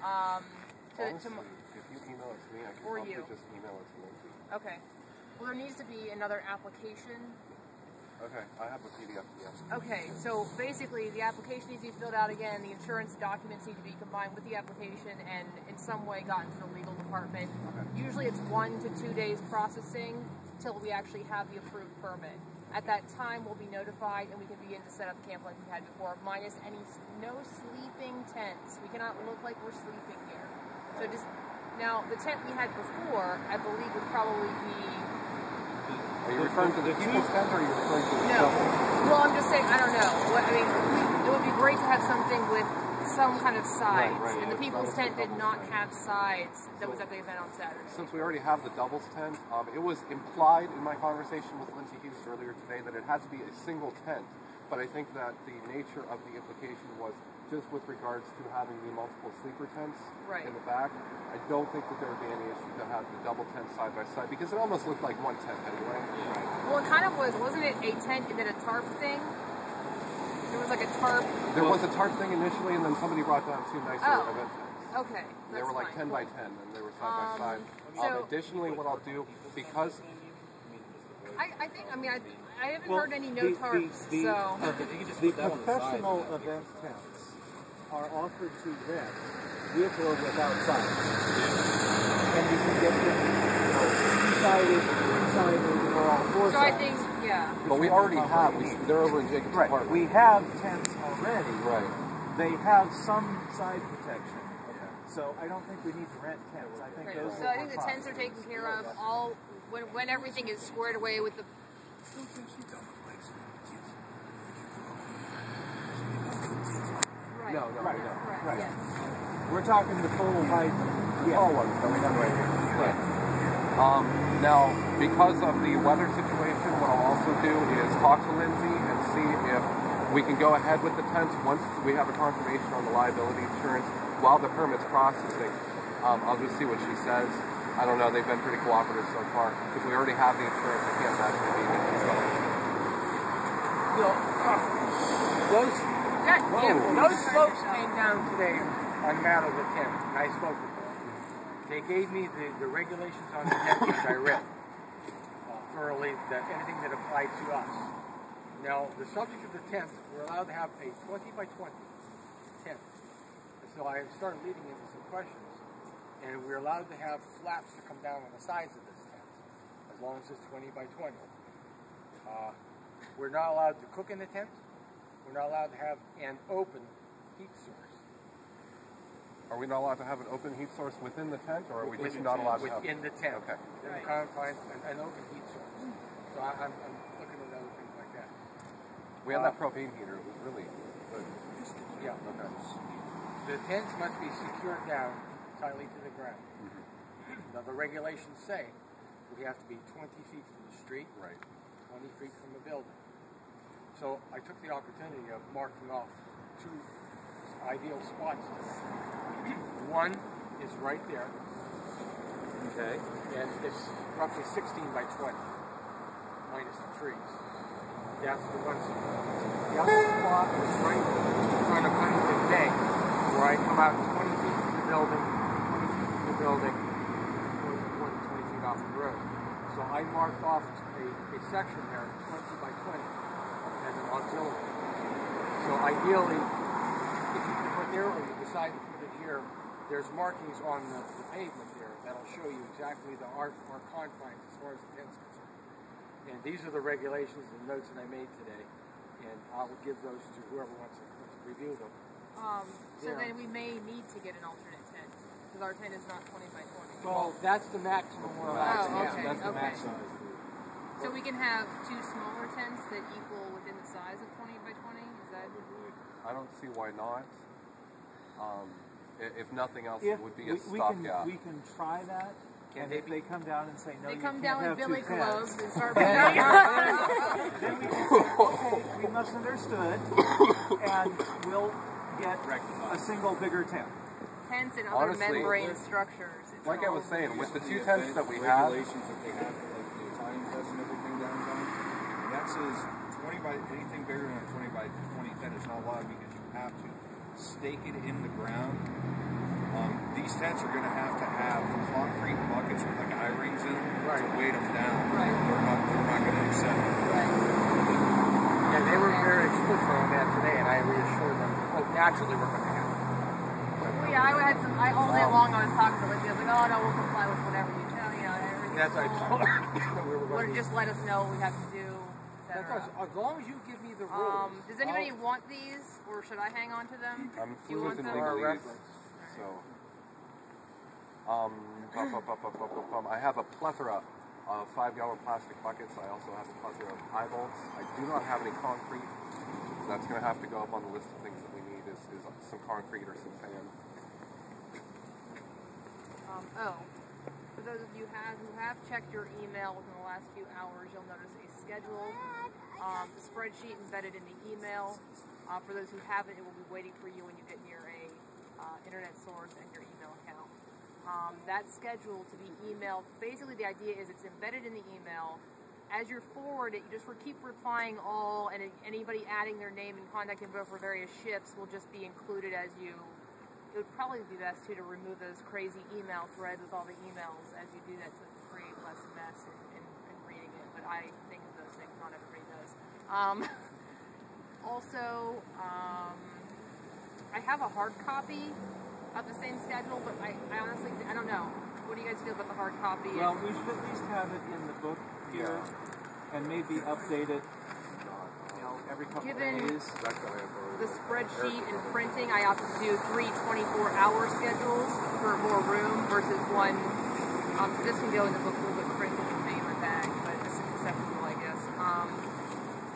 Honestly, if you email it to me, I can probably just email it to Lindsay. Okay. Well, there needs to be another application. Okay, I have a PDF. Yeah. Okay, so basically the application needs to be filled out again, the insurance documents need to be combined with the application and in some way gotten to the legal department. Okay. Usually it's 1 to 2 days processing till we actually have the approved permit. At that time, we'll be notified and we can begin to set up the camp like we had before, minus no sleeping tents. We cannot look like we're sleeping here. So just, now the tent we had before, I believe would probably be... Are you referring to the people's tent or are you referring to the Well, I'm just saying, I don't know. It would be great to have something with some kind of sides. Right. And the people's tent did not have sides that was at the event on Saturday. Since we already have the doubles tent, it was implied in my conversation with Lindsay Hughes earlier today that it had to be a single tent. But I think that the nature of the implication was just with regards to having the multiple sleeper tents in the back. I don't think that there would be any issue to have the double tent side by side because it almost looked like one tent anyway. Well, it kind of was, wasn't it a tent and then a tarp thing? There was like a tarp. There was a tarp thing initially, and then somebody brought down 2 nicer event tents. Okay. They were like 10 by 10, and they were side by side. Additionally, what I'll do, because... I haven't heard any no tarps, so... The professional event tents are offered to rent with or without sides. And you can get them two-sided, three-sided, or all four-sided. So I think, But we already have, they're over in Jacob's apartment. We have tents already. Right. They have some side protection. So I don't think we need to rent tents. I think those So I think the tents are taken care of all when everything is squared away with the... No. Yes. We're talking the full height, tall ones that we have right here. Right. Now, because of the weather situation, what I'll also do is talk to Lindsay and see if we can go ahead with the tents once we have a confirmation on the liability insurance while the permit's processing. I'll just see what she says. I don't know, they've been pretty cooperative so far. If we already have the insurance, I can't imagine it being an issue. Those folks came down today on the matter of the tent, and I spoke with them. They gave me the regulations on the tent, which I read thoroughly, that anything that applied to us. Now, the subject of the tent, we're allowed to have a 20 by 20 tent. And so I started leading into some questions, and we're allowed to have flaps to come down on the sides of this tent, as long as it's 20 by 20. We're not allowed to cook in the tent. We're not allowed to have an open heat source. Are we not allowed to have an open heat source within the tent, or are we just not allowed to have... Within the tent. Okay. In the confines, an open heat source. So I'm looking at other things like that. We had that propane heater. It was really good. Yeah. Okay. The tents must be secured down tightly to the ground. Now the regulations say we have to be 20 feet from the street, 20 feet from the building. So I took the opportunity of marking off 2 ideal spots today. One is right there. Okay. And it's roughly 16 by 20, minus the trees. That's the one spot. The other spot is right in front of Huntington Bank, where I come out 20 feet from the building, 20 feet off the road. So I marked off a section there, 20 by 20, as an auxiliary. So ideally, if you put there or you decide to put it here, there's markings on the pavement there that'll show you exactly our confines as far as the tent's concerned. And these are the regulations and notes that I made today, and I will give those to whoever wants to review them. So then we may need to get an alternate tent, because our tent is not 20 by 20. Well, that's the maximum we're allowed to have. That's the maximum. So we can have 2 smaller tents that equal within the size of 20 by 20? Is that... I don't see why not. If nothing else, it would be a stopgap. We can try that. And if they come down and say, no, they you come can't down have with billy 2 tents, clubs and start then we can say, okay, we misunderstood, and we'll get a single bigger tent. Tents and other membrane structures. Like I was saying, with the 2 tents that we have, regulations that they have, like the Italian test and everything downtown, that says 20 by anything bigger than a 20 by 20 tent is not allowed because you have to stake it in the ground these tents are going to have concrete buckets with like eye rings in them Right. to weight them down. Right. They're not going to accept it. Right. Yeah, they were very explicit on that today, and I reassured them. Well, naturally, we're going to have it. Well, yeah, all day long I was talking to Lindsay. I was like, oh no, we'll comply with whatever you tell, everything. That's what I told her. We were going to Just let us know what we have to do. That's as long as you give me the rules. Does anybody want these, or should I hang on to them? I'm Do you want fluent in them? legalese, so. I have a plethora of 5-gallon plastic buckets. I also have a plethora of eye bolts. I do not have any concrete. That's going to have to go up on the list of things that we need is some concrete or some sand. For those of you who have checked your email within the last few hours, you'll notice a scheduled spreadsheet embedded in the email. For those who haven't, it will be waiting for you when you get near a internet source and your email account. That schedule to be emailed, basically the idea is it's embedded in the email. As you're forwarded, you just keep replying all, and anybody adding their name and contact info for various shifts will just be included as you. It would probably be best too to remove those crazy email threads with all the emails as you do that to create less mess in reading it. But I think of those things, not everybody does. I have a hard copy of the same schedule, but I honestly, I don't know. What do you guys feel about the hard copy? Well, we should at least have it in the book here, and maybe update it, every couple of days. The spreadsheet and printing, I opted to do 3 24-hour schedules for more room versus one. So this can go in the book a little bit printed in paper bag, but this is acceptable, I guess.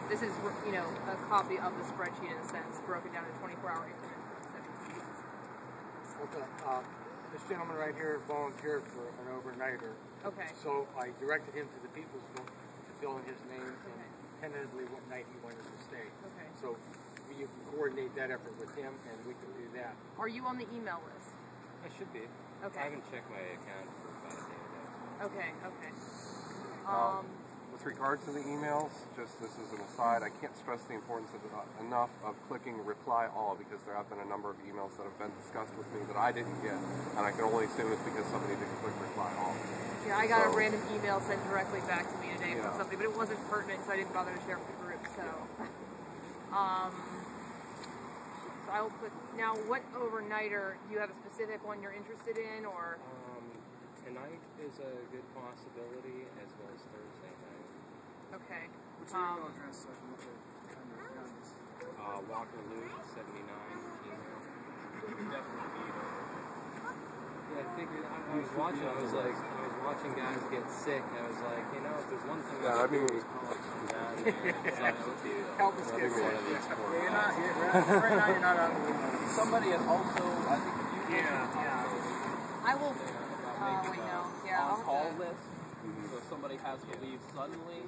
This is, a copy of the spreadsheet in a sense, broken down in 24-hour increments for 7 weeks. Okay. This gentleman right here volunteered for an overnighter. Okay. So I directed him to the People's Book to fill in his name and tentatively what night he wanted to stay. Okay. So you can coordinate that effort with him, and we can do that. Are you on the email list? I should be. Okay. I haven't checked my account for about a day ago. Okay. With regard to the emails, just this is an aside, I can't stress the importance of enough of clicking reply all, because there have been a number of emails that have been discussed with me that I didn't get, and I can only assume it's because somebody didn't click reply all. Yeah, I got a random email sent directly back to me today from something, but it wasn't pertinent, so I didn't bother to share it with the group. So, so I will put. Now, what overnighter? Do you have a specific one you're interested in, or? Tonight is a good possibility, as well as Thursday night. Okay. What's your email address so I can look at kind of found this? Walker Luke 79 email. Definitely be Yeah, I figured. I was watching guys get sick. And I was like, if there's one thing I can do is call it come down here. Help us get one of these right now you're not on the email. Somebody had also, I think you I will. Wait, no. Yeah. I'll call have to- list. So if somebody has to leave suddenly,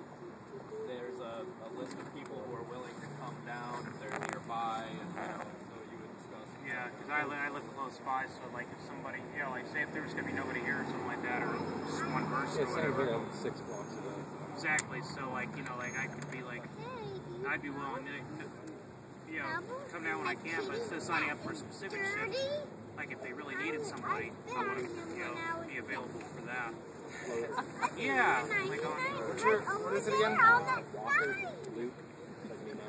there's a list of people who are willing to come down if they're nearby, and so you would discuss. Yeah, because I live close by, so like if somebody, like say if there was gonna be nobody here or something like that, or just one person or whatever. 6 blocks away. Exactly. So like I could be like, I'd be willing to, come down when I can, but instead of signing up for a specific shift, like if they really needed somebody, I want to be available for that. Yeah. Like what is it again? Walker Luke 79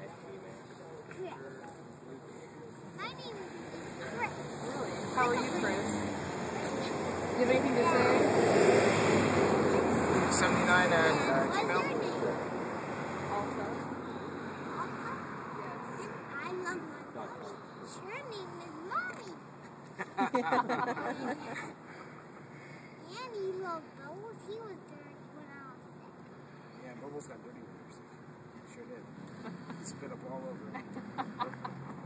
at Gmail. How are you, Chris? Do you have anything to say? 79 at Gmail. Also. Your name is Mommy. And he loved Bubbles. He was there when I was sick. Yeah, Bubbles got dirty when he was sick. Sure did. He spit up all over him.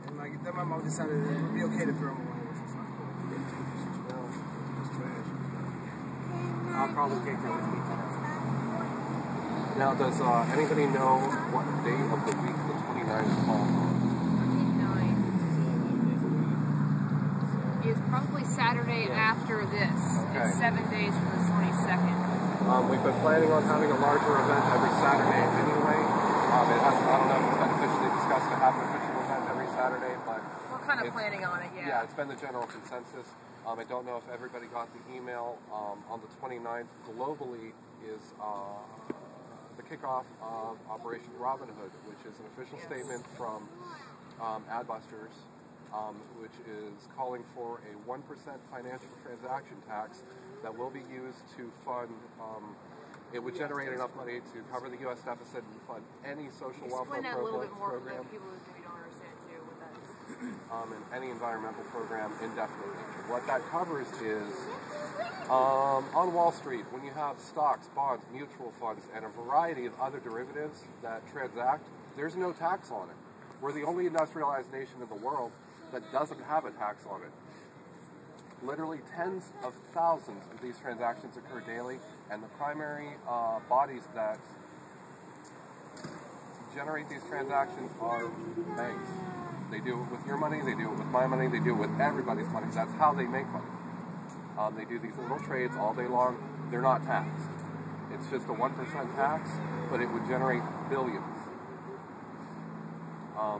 And then my mom decided it would be okay to throw him away, which was not cool. It's trash. I'll probably take that with me. Now, does anybody know what day of the week the 29th falls on? Is probably Saturday after this. Okay. It's 7 days from the 22nd. We've been planning on having a larger event every Saturday anyway. I don't know if it's been officially discussed to have an official event every Saturday, but We're kind of planning on it, yeah. Yeah, it's been the general consensus. I don't know if everybody got the email. On the 29th, globally is the kickoff of Operation Robin Hood, which is an official statement from Adbusters, which is calling for a 1% financial transaction tax that will be used to fund. It would generate enough money to cover the U.S. deficit and fund any social welfare Explain that a little bit more program. for the people who maybe don't understand too what that is. And any environmental program indefinitely. What that covers is on Wall Street, when you have stocks, bonds, mutual funds, and a variety of other derivatives that transact, there's no tax on it. We're the only industrialized nation in the world that doesn't have a tax on it. Literally tens of thousands of these transactions occur daily, and the primary bodies that generate these transactions are banks. They do it with your money, they do it with my money, they do it with everybody's money. That's how they make money. They do these little trades all day long. They're not taxed. It's just a 1% tax, but it would generate billions. I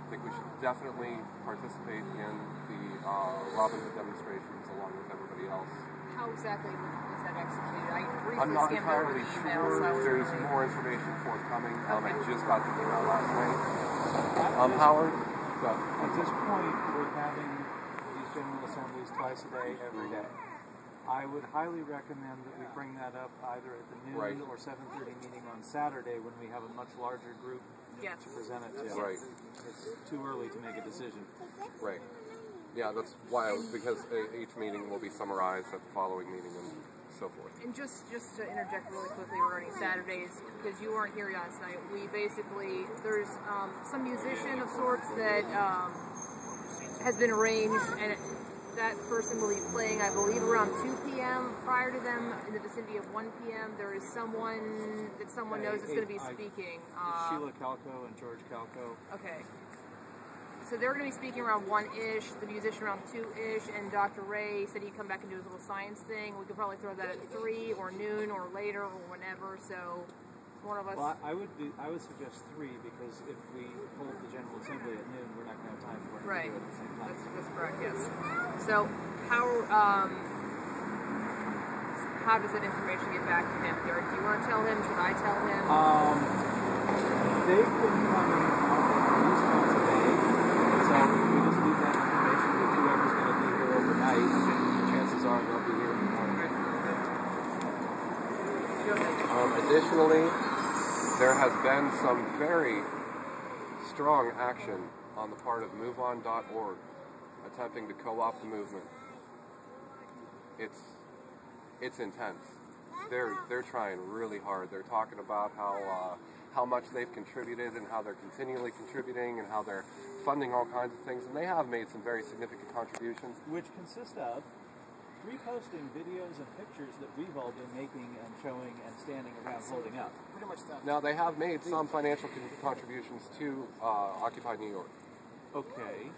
think we should definitely participate in the Robin Hood demonstrations along with everybody else. How exactly is that executed? I briefly I'm not skimmed over entirely the email, so I was sure. There's wondering. more information forthcoming. I Okay. just got the email last night. Howard? At this point, we're having these general assemblies twice a day, every day. I would highly recommend that we bring that up either at the noon or 7:30 meeting on Saturday when we have a much larger group to present it to. Right. It's too early to make a decision. Right. Yeah, that's why, because each meeting will be summarized at the following meeting and so forth. And just to interject really quickly regarding Saturdays, because you weren't here last night, we basically, there's some musician of sorts that has been arranged, and that person will be playing, I believe, around 2 p.m. Prior to them, in the vicinity of 1 p.m., there is someone that someone knows is going to be speaking. Sheila Calco and George Calco. Okay. So they're going to be speaking around 1-ish, the musician around 2-ish, and Dr. Ray said he'd come back and do his little science thing. We could probably throw that at 3 or noon or later or whenever, so one of us... Well, I would suggest 3, because if we hold the General Assembly at noon, we're not going to have time for it to do it at the same time. That's correct, yes. So how does that information get back to him, Derek? Do you want to tell him? Should I tell him? They've been coming at least once a day, so we just leave that information to whoever's going to be here overnight. Chances are they'll be here in the morning. Additionally, there has been some very strong action on the part of MoveOn.org attempting to co-opt the movement. It's intense. They're trying really hard. They're talking about how much they've contributed and how they're continually contributing and how they're funding all kinds of things, and they have made some very significant contributions. Which consist of reposting videos and pictures that we've all been making and showing and standing around holding up. Pretty much that. Now, they have made some financial contributions to Occupy New York. Okay.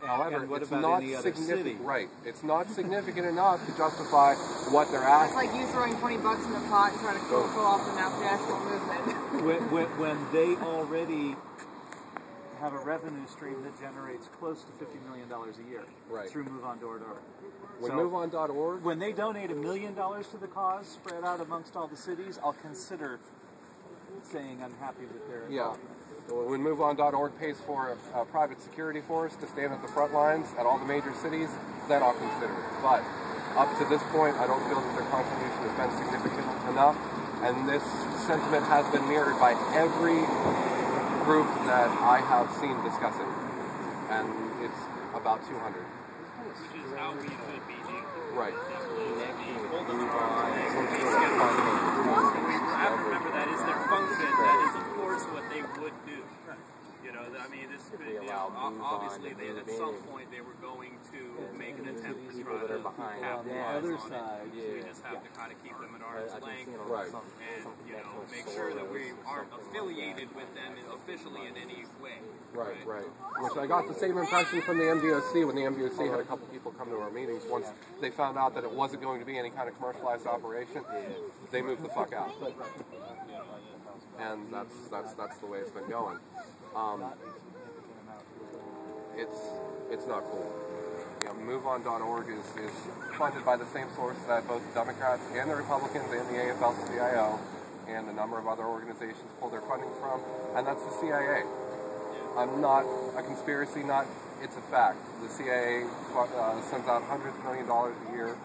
However, and what it's about not any other significant. city? Right. It's not significant enough to justify what they're asking. It's like you throwing $20 in the pot and trying to pull off the national movement. when they already have a revenue stream that generates close to $50 million a year through MoveOn.org. When MoveOn.org, when they donate $1 million to the cause spread out amongst all the cities, I'll consider saying I'm happy with their involvement. When MoveOn.org pays for a private security force to stand at the front lines at all the major cities, then I'll consider it. But up to this point, I don't feel that their contribution has been significant enough, and this sentiment has been mirrored by every group that I have seen discussing, and it's about 200. Which is how we should be doing. Right. I have to remember that is their function. That is, of course, what they would do. You know, I mean, this could, obviously, at some point they were going to make an attempt to try to have the other on side. it. We just have to kind of keep them at arm's length, and make sure that we aren't affiliated with them officially in any way. Right. Which I got the same impression from the MDOC when the MDOC had a couple people come to our meetings. Once they found out that it wasn't going to be any kind of commercialized operation, they moved the fuck out. And that's the way it's been going. it's not cool. You know, MoveOn.org is funded by the same source that both the Democrats and the Republicans and the AFL-CIO and a number of other organizations pull their funding from, and that's the CIA. I'm not a conspiracy nut, it's a fact. The CIA sends out hundreds of millions of dollars a year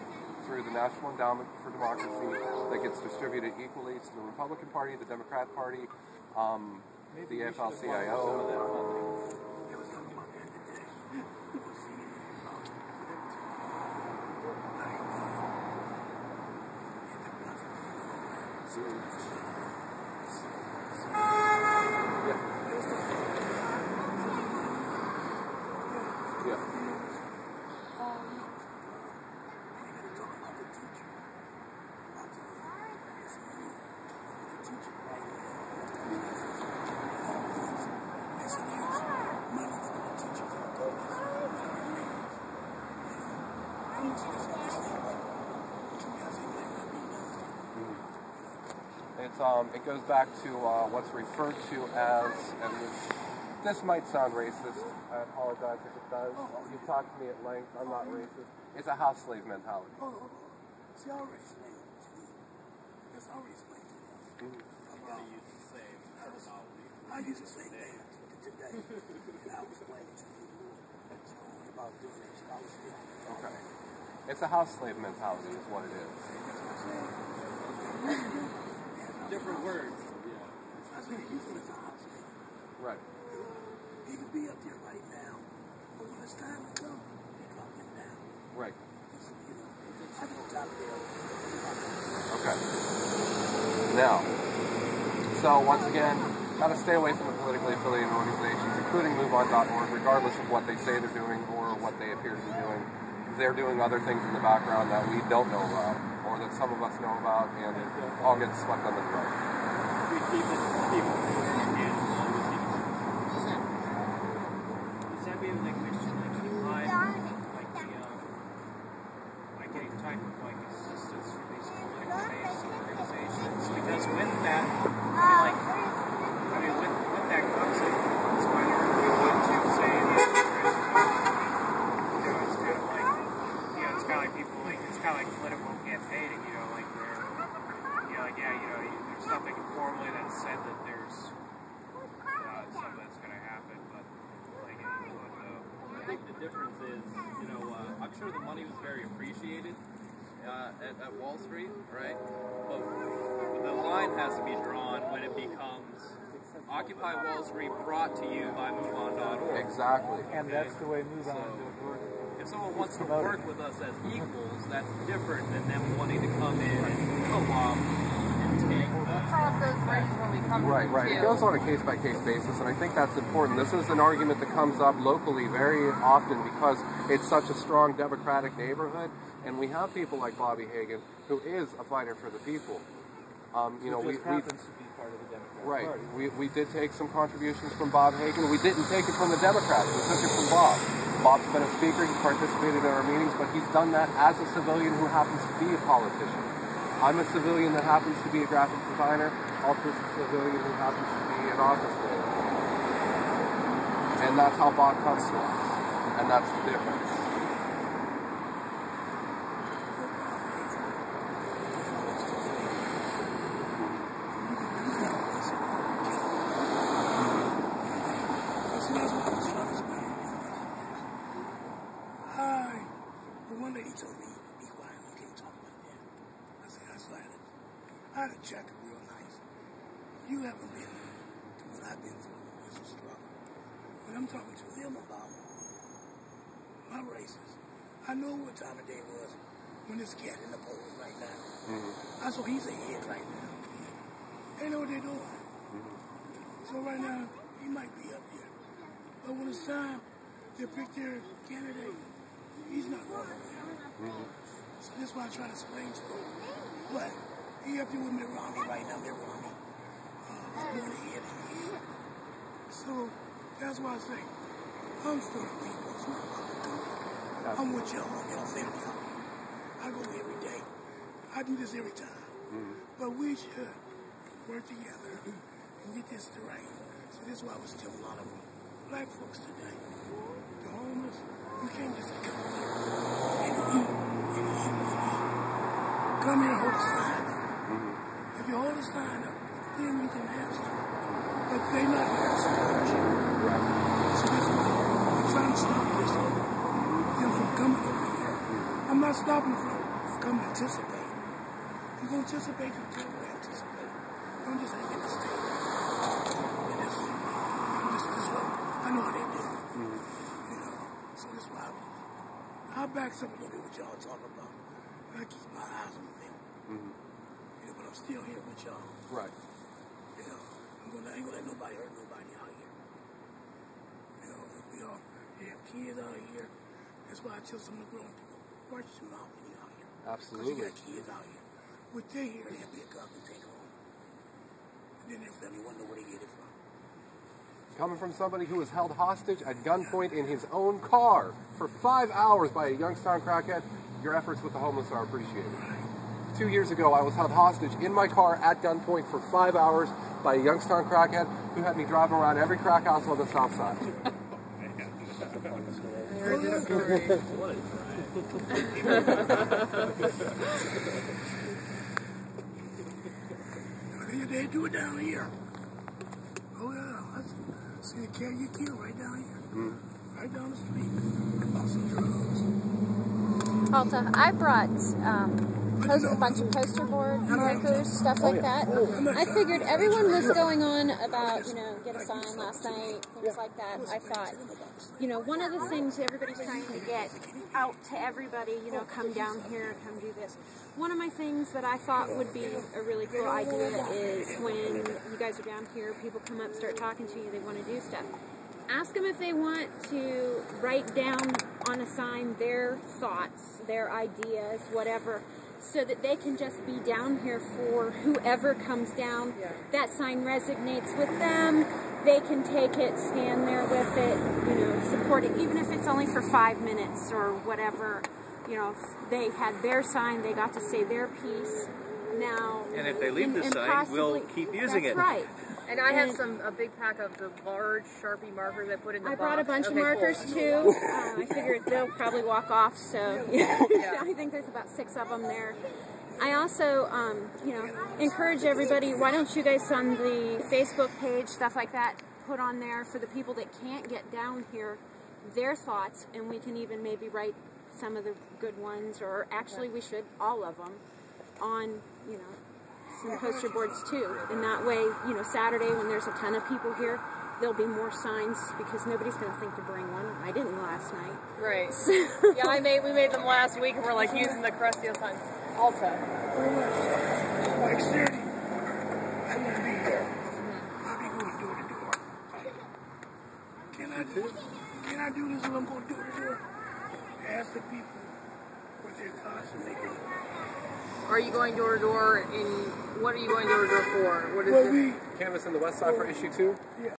through the National Endowment for Democracy that gets distributed equally to the Republican Party, the Democrat Party, the AFL-CIO. It goes back to what's referred to as, and this might sound racist, I apologize if it does. You've talked to me at length, I'm not racist. It's a house slave mentality. Hold on. See, I already explained it to you. That's already explained to you. I'm going to use the same terminology. I use the same thing today. And I was explaining to you about doing it. I was still. Okay. It's a house slave mentality is what it is. Different words. Yeah. I said, he's going to house slave. Right. He could be up there right now, but when it's time to go, they drop him down. Right. You know, I go top there. Okay. Now, so once again, got to stay away from the politically affiliated organizations, including MoveOn.org, regardless of what they say they're doing or what they appear to be doing. They're doing other things in the background that we don't know about, or that some of us know about, and all gets swept under the rug. We keep it people. Does that mean like we should like like any type of like assistance from these political based organizations? Because with that, with that comes in, so whether we want to say that it's kind of like, it's kind of like people like, it's kind of like political campaigning, like where, there's nothing formally that said that there's something that's going to happen, but like, I think the difference is, I'm sure the money was very appreciated at Wall Street, right? But the line has to be drawn when it becomes Occupy Wall Street brought to you by MoveOn.org. Exactly. And that's the way MoveOn.org. If someone wants to work with us as equals, that's different than them wanting to come in and co-op and take cross those bridges when we come Right. to It goes on a case-by-case basis, and I think that's important. This is an argument that comes up locally very often because it's such a strong Democratic neighborhood, and we have people like Bobby Hagan, who is a fighter for the people. We happens to be part of the Democratic Party. We did take some contributions from Bob Hagan. We didn't take it from the Democrats. We took it from Bob. Bob's been a speaker. He's participated in our meetings, but he's done that as a civilian who happens to be a politician. I'm a civilian that happens to be a graphic designer. Alter's a civilian who happens to be an office lawyer. And that's how Bob comes to us. And that's the difference. I had a jacket real nice. You haven't been to what I've been through. It's a struggle. When I'm talking to him about my races, I know what time of day it was when this cat in the polls right now. I saw he's ahead right now. They know what they're doing. So right now, he might be up here. But when it's time to pick their candidate, he's not going nowhere. So that's why I try to explain to him. But he up there with Mitt Romney right now, Mitt Romney. Going ahead. So that's why I say, I'm for the people. It's not about the people. I'm with y'all. Y'all family out here. I go every day. I do this every time. But we should work together and get this straight. So this is why I was telling a lot of black folks today. The can't just come here and eat. Come here and hold a sign up. If you hold a sign up, then you can have some. But they're not here to support you. So that's why I'm trying to stop this. Them from coming over here. I'm not stopping them from coming to participate. If you're going to participate, you tell me to participate. Don't just hang in the state. I know how they do. You know, so that's why I'll back up a little bit what y'all talking about. I keep my eyes on them. You know, but I'm still here with y'all. Right. You know, I ain't gonna let nobody hurt nobody out here. You know, we have kids out here. That's why I tell some of the grown people, watch your mouth when you're out here. Absolutely. Because you got kids out here. What they hear, they'll pick up and take home. And then their family wonder where they get it from. Coming from somebody who was held hostage at gunpoint in his own car for 5 hours by a Youngstown crackhead, your efforts with the homeless are appreciated. 2 years ago, I was held hostage in my car at gunpoint for 5 hours by a Youngstown crackhead who had me driving around every crack house on the south side. They do it down here. Oh yeah, see the carry your kill right down here. Right down the street. About some drugs. Alta, I brought a bunch of poster board markers, stuff like that. I figured everyone was going on about, you know, get a sign last night, things like that. I thought, you know, one of the things everybody's trying to get out to everybody, you know, come down here, come do this. One of my things that I thought would be a really cool idea is when you guys are down here, people come up, start talking to you, they want to do stuff. Ask them if they want to write down on a sign their thoughts, their ideas, whatever, so that they can just be down here for whoever comes down. That sign resonates with them. They can take it, stand there with it, you know, support it, even if it's only for 5 minutes or whatever. You know, they had their sign, they got to say their piece. Now, and if they leave the sign, we'll keep using it. That's right. And I have a big pack of the large Sharpie markers I put in the box. I brought a bunch of markers too. I figured they'll probably walk off, so I think there's about 6 of them there. I also, you know, encourage everybody, why don't you guys on the Facebook page, stuff like that, put on there for the people that can't get down here, their thoughts, and we can even maybe write some of the good ones, or actually we should, all of them, on, you know, some poster boards too. And that way, you know, Saturday when there's a ton of people here, there'll be more signs because nobody's going to think to bring one. I didn't last night. Right. Yeah, we made them last week and we're like using the crusty sign. Alta. Like 30. I want to be here. I'll be going door to door. Can I do this when I'm going door to door? Ask the people what their thoughts and they can. Are you going door to door, and what are you going door to door for? What is Canvassing the west side for issue 2? Yeah.